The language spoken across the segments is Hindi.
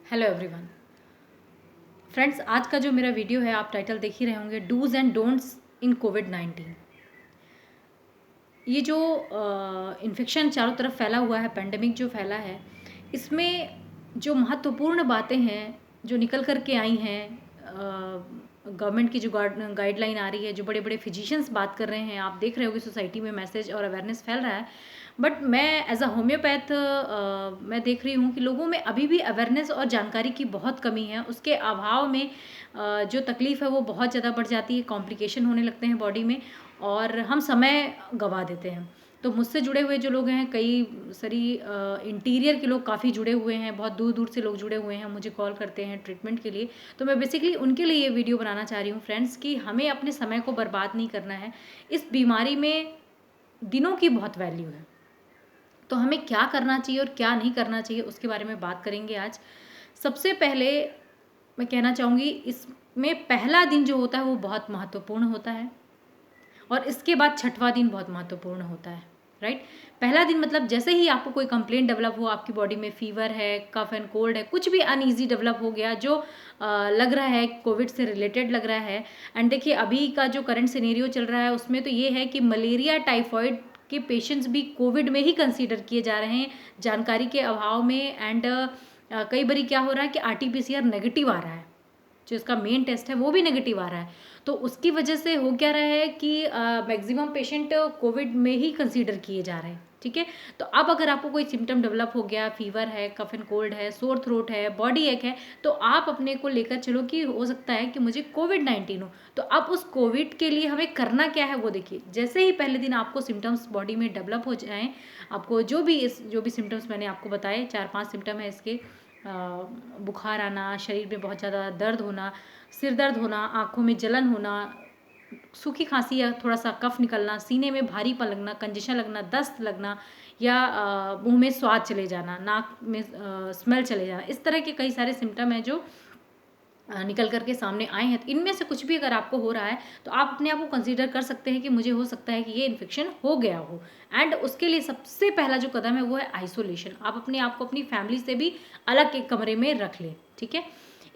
Hello everyone. फ्रेंड्स, आज का जो मेरा वीडियो है आप टाइटल देख ही रहे होंगे, डूज एंड डोंट्स इन कोविड-19। ये जो इन्फेक्शन चारों तरफ फैला हुआ है, पेंडेमिक जो फैला है, इसमें जो महत्वपूर्ण बातें हैं जो निकल कर के आई हैं, गवर्नमेंट की जो गाइडलाइन आ रही है, जो बड़े बड़े फिजिशियंस बात कर रहे हैं, आप देख रहे होगे सोसाइटी में मैसेज और अवेयरनेस फैल रहा है। बट मैं एज अ होम्योपैथ मैं देख रही हूँ कि लोगों में अभी भी अवेयरनेस और जानकारी की बहुत कमी है। उसके अभाव में जो तकलीफ़ है वो बहुत ज़्यादा बढ़ जाती है, कॉम्प्लिकेशन होने लगते हैं बॉडी में और हम समय गंवा देते हैं। तो मुझसे जुड़े हुए जो लोग हैं, कई सारी इंटीरियर के लोग काफ़ी जुड़े हुए हैं, बहुत दूर दूर से लोग जुड़े हुए हैं, मुझे कॉल करते हैं ट्रीटमेंट के लिए। तो मैं बेसिकली उनके लिए ये वीडियो बनाना चाह रही हूँ फ्रेंड्स, कि हमें अपने समय को बर्बाद नहीं करना है। इस बीमारी में दिनों की बहुत वैल्यू है, तो हमें क्या करना चाहिए और क्या नहीं करना चाहिए उसके बारे में बात करेंगे आज। सबसे पहले मैं कहना चाहूँगी, इसमें पहला दिन जो होता है वो बहुत महत्वपूर्ण होता है और इसके बाद छठवां दिन बहुत महत्वपूर्ण होता है, राइट। पहला दिन मतलब जैसे ही आपको कोई कंप्लेंट डेवलप हो, आपकी बॉडी में फीवर है, कफ एंड कोल्ड है, कुछ भी अनईजी डेवलप हो गया जो लग रहा है कोविड से रिलेटेड लग रहा है। एंड देखिए, अभी का जो करंट सिनेरियो चल रहा है उसमें तो ये है कि मलेरिया टाइफॉइड के पेशेंट्स भी कोविड में ही कंसीडर किए जा रहे हैं जानकारी के अभाव में। एंड कई बार क्या हो रहा है कि आरटीपीसीआर नेगेटिव आ रहा है, जो इसका मेन टेस्ट है वो भी नेगेटिव आ रहा है। तो उसकी वजह से हो क्या रहा है कि मैक्सिमम पेशेंट कोविड में ही कंसीडर किए जा रहे हैं, ठीक है। तो अब अगर आपको कोई सिम्टम डेवलप हो गया, फीवर है, कफ एंड कोल्ड है, सोर थ्रोट है, बॉडी एक है, तो आप अपने को लेकर चलो कि हो सकता है कि मुझे कोविड-19 हो। तो अब उस कोविड के लिए हमें करना क्या है वो देखिए। जैसे ही पहले दिन आपको सिम्टम्स बॉडी में डेवलप हो जाएँ, आपको जो भी सिम्टम्स मैंने आपको बताए, 4-5 सिम्टम है इसके, बुखार आना, शरीर में बहुत ज़्यादा दर्द होना, सिर दर्द होना, आँखों में जलन होना, सूखी खांसी या थोड़ा सा कफ निकलना, सीने में भारीपन लगना, कंजेशन लगना, दस्त लगना, या मुंह में स्वाद चले जाना, नाक में स्मेल चले जाना, इस तरह के कई सारे सिम्टम हैं जो निकल कर के सामने आए हैं। तो इनमें से कुछ भी अगर आपको हो रहा है तो आप अपने आप को कंसीडर कर सकते हैं कि मुझे हो सकता है कि ये इन्फेक्शन हो गया हो। एंड उसके लिए सबसे पहला जो कदम है वो है आइसोलेशन। आप अपने आप को अपनी फैमिली से भी अलग एक कमरे में रख लें, ठीक है।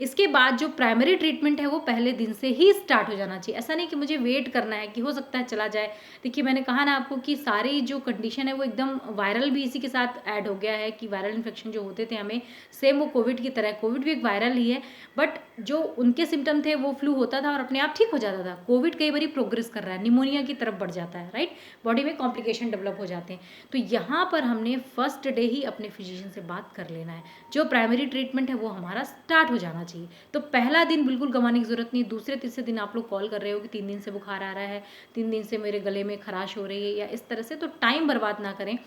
इसके बाद जो प्राइमरी ट्रीटमेंट है वो पहले दिन से ही स्टार्ट हो जाना चाहिए। ऐसा नहीं कि मुझे वेट करना है कि हो सकता है चला जाए। देखिए, मैंने कहा ना आपको कि सारी जो कंडीशन है वो एकदम वायरल भी इसी के साथ ऐड हो गया है कि वायरल इन्फेक्शन जो होते थे हमें, सेम वो कोविड की तरह, कोविड भी एक वायरल ही है, बट जो उनके सिम्टम थे वो फ्लू होता था और अपने आप ठीक हो जाता था। कोविड कई बार प्रोग्रेस कर रहा है, निमोनिया की तरफ बढ़ जाता है, राइट। बॉडी में कॉम्प्लिकेशन डेवलप हो जाते हैं। तो यहाँ पर हमने फर्स्ट डे ही अपने फिजिशियन से बात कर लेना है। जो प्राइमरी ट्रीटमेंट है वो हमारा स्टार्ट हो जाना चाहिए। तो पहला दिन बिल्कुल गंवाने की जरूरत नहीं। दूसरे तीसरे दिन आप लोग कॉल कर रहे हो कि 3 दिन से बुखार आ रहा है, 3 दिन से मेरे गले में खराश हो रही है या इस तरह से, तो टाइम बर्बाद ना करें।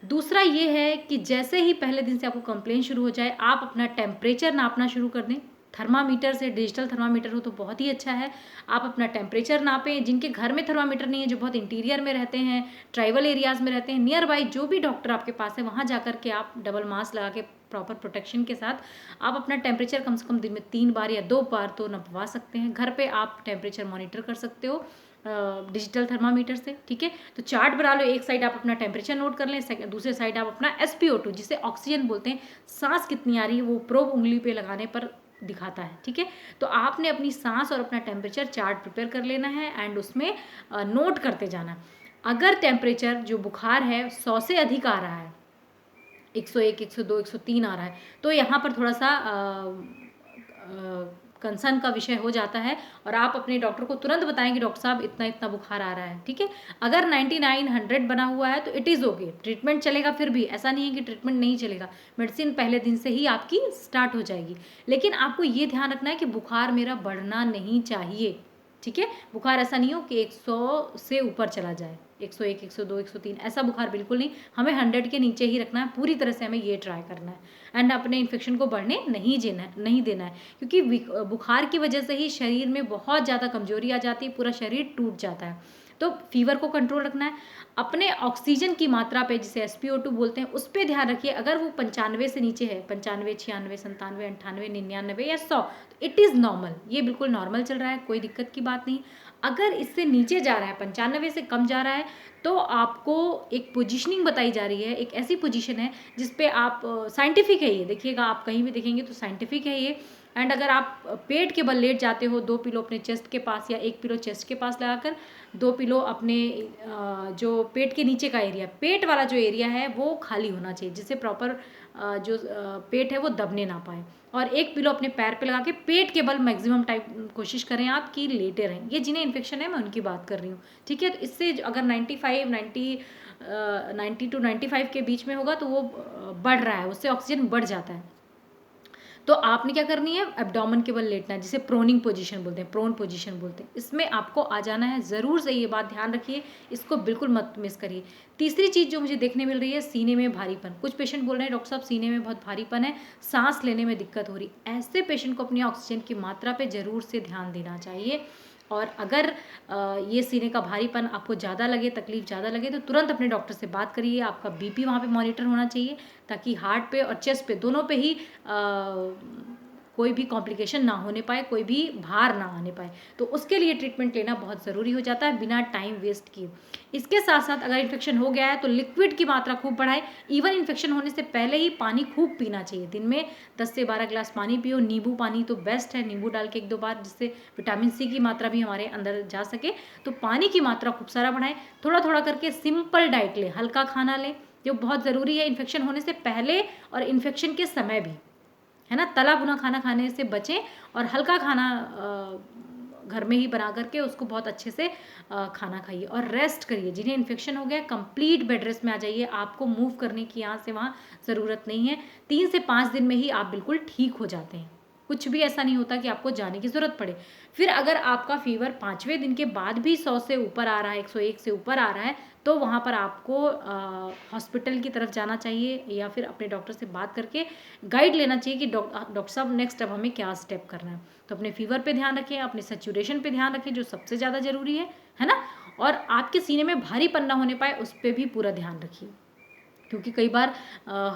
दूसरा ये है कि जैसे ही पहले दिन से आपको कंप्लेन शुरू हो जाए, आप अपना टेम्परेचर नापना शुरू कर दें। थर्मामीटर से, डिजिटल थर्मामीटर हो तो बहुत ही अच्छा है। आप अपना टेम्परेचर नापें। जिनके घर में थर्मामीटर नहीं है, जो बहुत इंटीरियर में रहते हैं, ट्राइबल एरियाज़ में रहते हैं, नियर बाई जो भी डॉक्टर आपके पास है वहाँ जा कर के आप डबल मास्क लगा के प्रॉपर प्रोटेक्शन के साथ आप अपना टेम्परेचर कम से कम दिन में 3 बार या 2 बार तो नपवा सकते हैं। घर पे आप टेम्परेचर मॉनिटर कर सकते हो डिजिटल थर्मामीटर से, ठीक है। तो चार्ट बना लो, एक साइड आप अपना टेम्परेचर नोट कर लें, दूसरे साइड आप अपना SpO2 जिसे ऑक्सीजन बोलते हैं, सांस कितनी आ रही है वो प्रोब उंगली पे लगाने पर दिखाता है, ठीक है। तो आपने अपनी सांस और अपना टेम्परेचर चार्ट प्रिपेयर कर लेना है एंड उसमें नोट करते जाना। अगर टेम्परेचर जो बुखार है 100 से अधिक आ रहा है, 101, 102, 103 आ रहा है, तो यहाँ पर थोड़ा सा कंसर्न का विषय हो जाता है और आप अपने डॉक्टर को तुरंत बताएं कि डॉक्टर साहब इतना इतना बुखार आ रहा है, ठीक है। अगर 99, 100 बना हुआ है तो इट इज़ ओके, ट्रीटमेंट चलेगा। फिर भी ऐसा नहीं है कि ट्रीटमेंट नहीं चलेगा, मेडिसिन पहले दिन से ही आपकी स्टार्ट हो जाएगी। लेकिन आपको ये ध्यान रखना है कि बुखार मेरा बढ़ना नहीं चाहिए, ठीक है। बुखार ऐसा नहीं हो कि 100 से ऊपर चला जाए, 101, 102, 103, ऐसा बुखार बिल्कुल नहीं। हमें 100 के नीचे ही रखना है, पूरी तरह से हमें ये ट्राई करना है एंड अपने इन्फेक्शन को बढ़ने नहीं देना है। क्योंकि बुखार की वजह से ही शरीर में बहुत ज़्यादा कमजोरी आ जाती है, पूरा शरीर टूट जाता है। तो फीवर को कंट्रोल रखना है। अपने ऑक्सीजन की मात्रा पे, जिसे SpO2 बोलते हैं, उस पर ध्यान रखिए। अगर वो 95 से नीचे है, 95, 96, 97, 98, 99 या 100, तो इट इज़ नॉर्मल, ये बिल्कुल नॉर्मल चल रहा है, कोई दिक्कत की बात नहीं। अगर इससे नीचे जा रहा है, 95 से कम जा रहा है, तो आपको एक पोजीशनिंग बताई जा रही है, एक ऐसी पोजीशन है जिस पे आप साइंटिफिक है ये, देखिएगा आप कहीं भी देखेंगे तो साइंटिफिक है ये। एंड अगर आप पेट के बल लेट जाते हो, 2 पिलो अपने चेस्ट के पास या 1 पिलो चेस्ट के पास लगाकर, 2 पिलो अपने जो पेट के नीचे का एरिया, पेट वाला जो एरिया है वो खाली होना चाहिए, जिससे प्रॉपर जो पेट है वो दबने ना पाए। और 1 पिलो अपने पैर पे लगा के पेट के बल मैक्सिमम टाइम कोशिश करें आप कि लेटे रहें। ये जिन्हें इन्फेक्शन है मैं उनकी बात कर रही हूँ, ठीक है। तो इससे अगर 90 टू 95 के बीच में होगा तो वो बढ़ रहा है, उससे ऑक्सीजन बढ़ जाता है। तो आपने क्या करनी है, एब्डोमेन के बल लेटना है, जिसे प्रोनिंग पोजीशन बोलते हैं, प्रोन पोजीशन बोलते हैं। इसमें आपको आ जाना है, ज़रूर से ये बात ध्यान रखिए, इसको बिल्कुल मत मिस करिए। तीसरी चीज़ जो मुझे देखने मिल रही है, सीने में भारीपन। कुछ पेशेंट बोल रहे हैं डॉक्टर साहब सीने में बहुत भारीपन है, सांस लेने में दिक्कत हो रही। ऐसे पेशेंट को अपनी ऑक्सीजन की मात्रा पर ज़रूर से ध्यान देना चाहिए। और अगर ये सीने का भारीपन आपको ज़्यादा लगे, तकलीफ ज़्यादा लगे, तो तुरंत अपने डॉक्टर से बात करिए। आपका बीपी वहाँ पे मॉनिटर होना चाहिए, ताकि हार्ट पे और चेस्ट पे दोनों पे ही कोई भी कॉम्प्लिकेशन ना होने पाए, कोई भी भार ना आने पाए। तो उसके लिए ट्रीटमेंट लेना बहुत ज़रूरी हो जाता है, बिना टाइम वेस्ट किए। इसके साथ साथ अगर इन्फेक्शन हो गया है तो लिक्विड की मात्रा खूब बढ़ाएं। इवन इन्फेक्शन होने से पहले ही पानी खूब पीना चाहिए। दिन में 10 से 12 ग्लास पानी पियो। नींबू पानी तो बेस्ट है, नींबू डाल के 1-2 बार, जिससे विटामिन सी की मात्रा भी हमारे अंदर जा सके। तो पानी की मात्रा खूब सारा बढ़ाएं। थोड़ा थोड़ा करके सिंपल डाइट लें, हल्का खाना लें, जो बहुत ज़रूरी है इन्फेक्शन होने से पहले और इन्फेक्शन के समय भी, है ना। तला भुना खाना खाने से बचें और हल्का खाना घर में ही बना करके उसको बहुत अच्छे से खाना खाइए और रेस्ट करिए। जिन्हें इन्फेक्शन हो गया, कंप्लीट बेड रेस्ट में आ जाइए। आपको मूव करने की यहाँ से वहाँ ज़रूरत नहीं है। 3 से 5 दिन में ही आप बिल्कुल ठीक हो जाते हैं। कुछ भी ऐसा नहीं होता कि आपको जाने की ज़रूरत पड़े। फिर अगर आपका फीवर 5वें दिन के बाद भी 100 से ऊपर आ रहा है, 101 से ऊपर आ रहा है, तो वहाँ पर आपको हॉस्पिटल की तरफ जाना चाहिए, या फिर अपने डॉक्टर से बात करके गाइड लेना चाहिए कि डॉक्टर साहब नेक्स्ट अब हमें क्या स्टेप करना है। तो अपने फीवर पे ध्यान रखें, अपने सैचुरेशन पे ध्यान रखें, जो सबसे ज़्यादा ज़रूरी है ना। और आपके सीने में भारीपन ना होने पाए, उस पर भी पूरा ध्यान रखिए, क्योंकि कई बार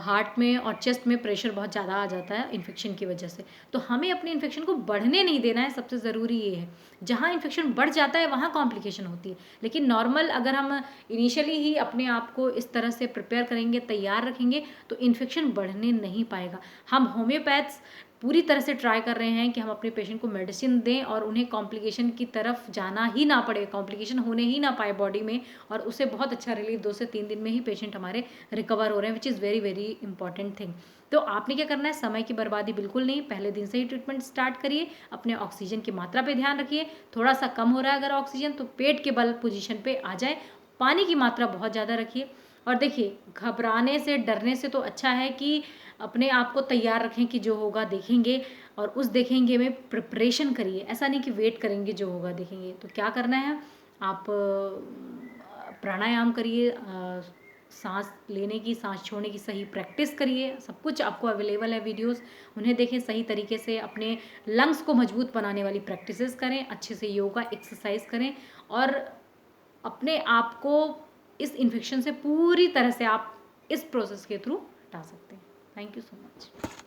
हार्ट में और चेस्ट में प्रेशर बहुत ज़्यादा आ जाता है इन्फेक्शन की वजह से। तो हमें अपने इन्फेक्शन को बढ़ने नहीं देना है, सबसे ज़रूरी ये है। जहाँ इन्फेक्शन बढ़ जाता है वहाँ कॉम्प्लिकेशन होती है, लेकिन नॉर्मल अगर हम इनिशियली ही अपने आप को इस तरह से प्रिपेयर करेंगे, तैयार रखेंगे, तो इन्फेक्शन बढ़ने नहीं पाएगा। हम होम्योपैथ्स पूरी तरह से ट्राई कर रहे हैं कि हम अपने पेशेंट को मेडिसिन दें और उन्हें कॉम्प्लिकेशन की तरफ जाना ही ना पड़े, कॉम्प्लिकेशन होने ही ना पाए बॉडी में, और उससे बहुत अच्छा रिलीफ 2 से 3 दिन में ही पेशेंट हमारे रिकवर हो रहे हैं, which is very very important thing. तो आपने क्या करना है, समय की बर्बादी बिल्कुल नहीं, पहले दिन से ही ट्रीटमेंट स्टार्ट करिए। अपने ऑक्सीजन की मात्रा पे ध्यान रखिए। थोड़ा सा कम हो रहा है अगर ऑक्सीजन, तो पेट के बल पोजीशन पे आ जाए। पानी की मात्रा बहुत ज़्यादा रखिए। और देखिए, घबराने से, डरने से तो अच्छा है कि अपने आप को तैयार रखें कि जो होगा देखेंगे, और उस देखेंगे में प्रिपरेशन करिए। ऐसा नहीं कि वेट करेंगे जो होगा देखेंगे। तो क्या करना है, आप प्राणायाम करिए, सांस लेने की, सांस छोड़ने की सही प्रैक्टिस करिए। सब कुछ आपको अवेलेबल है, वीडियोस, उन्हें देखें। सही तरीके से अपने लंग्स को मजबूत बनाने वाली प्रैक्टिसेस करें, अच्छे से योगा एक्सरसाइज करें, और अपने आप को इस इन्फेक्शन से पूरी तरह से आप इस प्रोसेस के थ्रू हटा सकते हैं। Thank you so much.